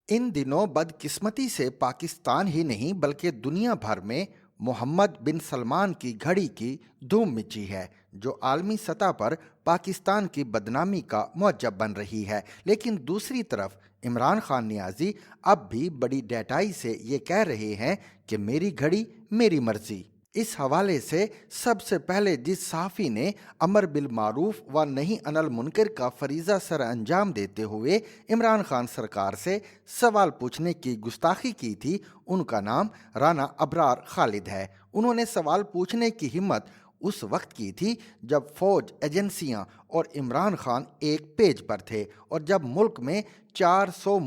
ان دنوں بدقسمتی سے پاکستان ہی نہیں بلکہ دنیا بھر میں محمد بن سلمان کی گھڑی کی دھوم مچی ہے، جو عالمی سطح پر پاکستان کی بدنامی کا موجب بن رہی ہے۔ لیکن دوسری طرف عمران خان نیازی اب بھی بڑی ڈیٹائی سے یہ کہہ رہے ہیں کہ میری گھڑی میری مرضی۔ اس حوالے سے سب سے پہلے جس صحافی نے امر بالمعروف و نہی عن المنکر کا فریضہ سر انجام دیتے ہوئے عمران خان سرکار سے سوال پوچھنے کی گستاخی کی تھی، ان کا نام رانا ابرار خالد ہے۔ انہوں نے سوال پوچھنے کی ہمت اس وقت کی تھی جب فوج، ایجنسیاں اور عمران خان ایک پیج پر تھے، اور جب ملک میں 400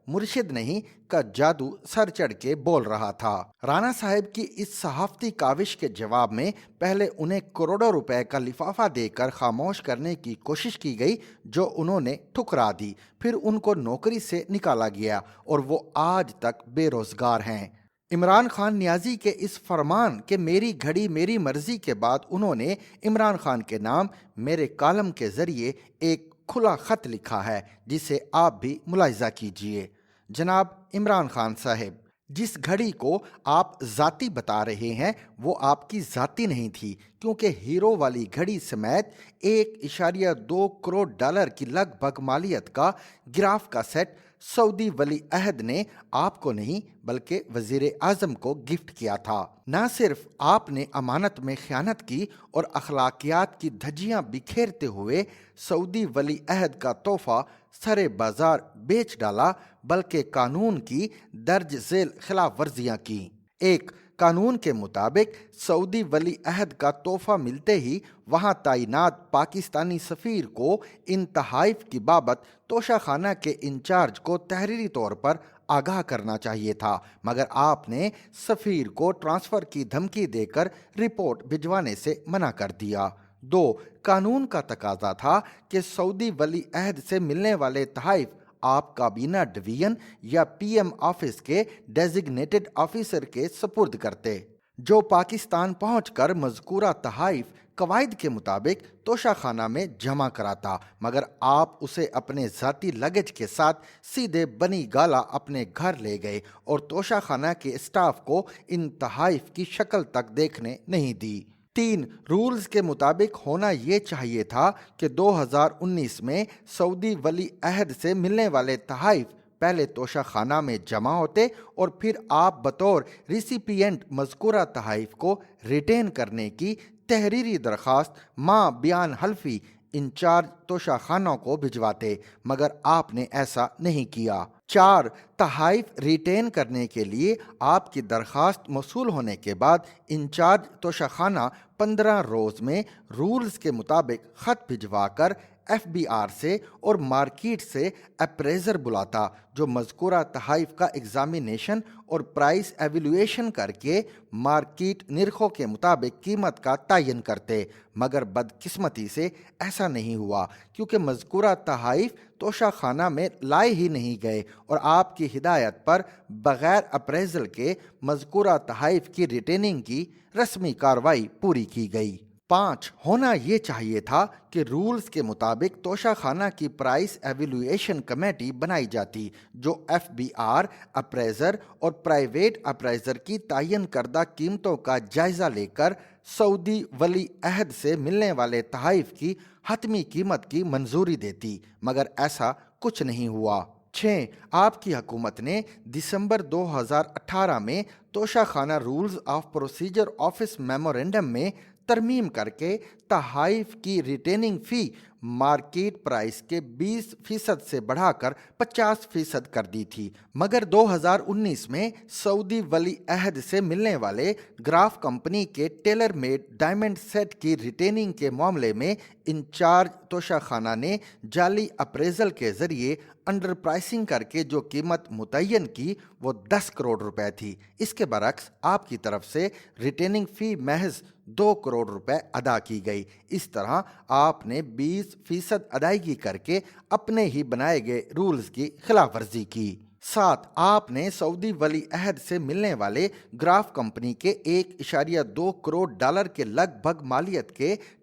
مرشد نہیں کا جادو سر چڑھ کے بول رہا تھا۔ رانا صاحب کی اس صحافتی کاوش کے جواب میں پہلے انہیں کروڑوں روپے کا لفافہ دے کر خاموش کرنے کی کوشش کی گئی، جو انہوں نے ٹھکرا دی۔ پھر ان کو نوکری سے نکالا گیا اور وہ آج تک بے روزگار ہیں۔ عمران خان نیازی کے اس فرمان کہ میری گھڑی میری مرضی کے بعد انہوں نے عمران خان کے نام میرے کالم کے ذریعے ایک کھلا خط لکھا ہے، جسے آپ بھی ملاحظہ کیجئے۔ جناب عمران خان صاحب، جس گھڑی کو آپ ذاتی بتا رہے ہیں وہ آپ کی ذاتی نہیں تھی، کیونکہ ہیرو والی گھڑی سمیت 1.2 کروڑ ڈالر کی لگ بھگ مالیت کا گراف کا سیٹ سعودی ولی عہد نے آپ کو نہیں بلکہ وزیر اعظم کو گفٹ کیا تھا۔ نہ صرف آپ نے امانت میں خیانت کی اور اخلاقیات کی دھجیاں بکھیرتے ہوئے سعودی ولی عہد کا تحفہ سرے بازار بیچ ڈالا، بلکہ قانون کی درج ذیل خلاف ورزیاں کی۔ ایک قانون کے مطابق سعودی ولی عہد کا تحفہ ملتے ہی وہاں تعینات پاکستانی سفیر کو ان تحائف کی بابت توشہ خانہ کے انچارج کو تحریری طور پر آگاہ کرنا چاہیے تھا، مگر آپ نے سفیر کو ٹرانسفر کی دھمکی دے کر رپورٹ بھجوانے سے منع کر دیا۔ 2، قانون کا تقاضا تھا کہ سعودی ولی عہد سے ملنے والے تحائف آپ کابینہ ڈویژن یا پی ایم آفس کے ڈیزگنیٹڈ آفیسر کے سپرد کرتے، جو پاکستان پہنچ کر مذکورہ تحائف قواعد کے مطابق توشہ خانہ میں جمع کراتا، مگر آپ اسے اپنے ذاتی لگیج کے ساتھ سیدھے بنی گالا اپنے گھر لے گئے اور توشہ خانہ کے اسٹاف کو ان تحائف کی شکل تک دیکھنے نہیں دی۔ 3، رولز کے مطابق ہونا یہ چاہیے تھا کہ 2019 میں سعودی ولی عہد سے ملنے والے تحائف پہلے توشہ خانہ میں جمع ہوتے اور پھر آپ بطور ریسیپینٹ مذکورہ تحائف کو ریٹین کرنے کی تحریری درخواست ماں بیان حلفی انچارج توشہ خانوں کو بھجواتے، مگر آپ نے ایسا نہیں کیا۔ 4، تحائف ریٹین کرنے کے لیے آپ کی درخواست موصول ہونے کے بعد انچارج توشہ خانہ 15 روز میں رولز کے مطابق خط بھجوا کر ایف بی آر سے اور مارکیٹ سے اپریزر بلاتا، جو مذکورہ تحائف کا ایگزامینیشن اور پرائس ایویلویشن کر کے مارکیٹ نرخوں کے مطابق قیمت کا تعین کرتے، مگر بدقسمتی سے ایسا نہیں ہوا، کیونکہ مذکورہ تحائف توشہ خانہ میں لائے ہی نہیں گئے اور آپ کی ہدایت پر بغیر اپریزل کے مذکورہ تحائف کی ریٹیننگ کی رسمی کارروائی پوری کی گئی۔ 5، ہونا یہ چاہیے تھا کہ رولز کے مطابق توشہ خانہ کی پرائس ایویلویشن کمیٹی بنائی جاتی، جو ایف بی آر، اپریزر اور پرائیویٹ اپریزر کی تعین کردہ قیمتوں کا جائزہ لے کر سعودی ولی عہد سے ملنے والے تحائف کی حتمی قیمت کی منظوری دیتی، مگر ایسا کچھ نہیں ہوا۔ 6، آپ کی حکومت نے دسمبر 2018 میں Tosha Khana rules of procedure office memorandum میں ترمیم کر کے تحائف کی ریٹیننگ فی مارکیٹ پرائس کے 20% سے بڑھا کر 50% کر دی تھی، مگر 2019 میں سعودی ولی عہد سے ملنے والے گراف کمپنی کے ٹیلر میڈ ڈائمنڈ سیٹ کی ریٹیننگ کے معاملے میں انچارج توشہ خانہ نے جعلی اپریزل کے ذریعے انڈر پرائسنگ کر کے جو قیمت متعین کی وہ 10 کروڑ روپے تھی۔ اس کے برعکس آپ کی طرف سے ریٹیننگ فی محض 2 کروڑ روپے ادا کی گئی۔ اس طرح آپ نے 20% ادائیگی کر کے اپنے ہی بنائے گئے رولز کی خلاف ورزی کی۔ 7، آپ نے سعودی ولی عہد سے ملنے والے گراف کمپنی کے 1.2 کروڑ ڈالر کے لگ بھگ مالیت کے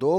2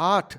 8.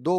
2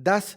10.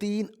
$3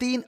$3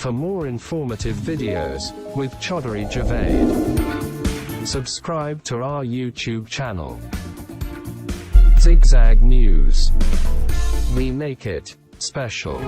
For more informative videos with Chaudhary Javed, subscribe to our YouTube channel. Zigzag News. We make it special.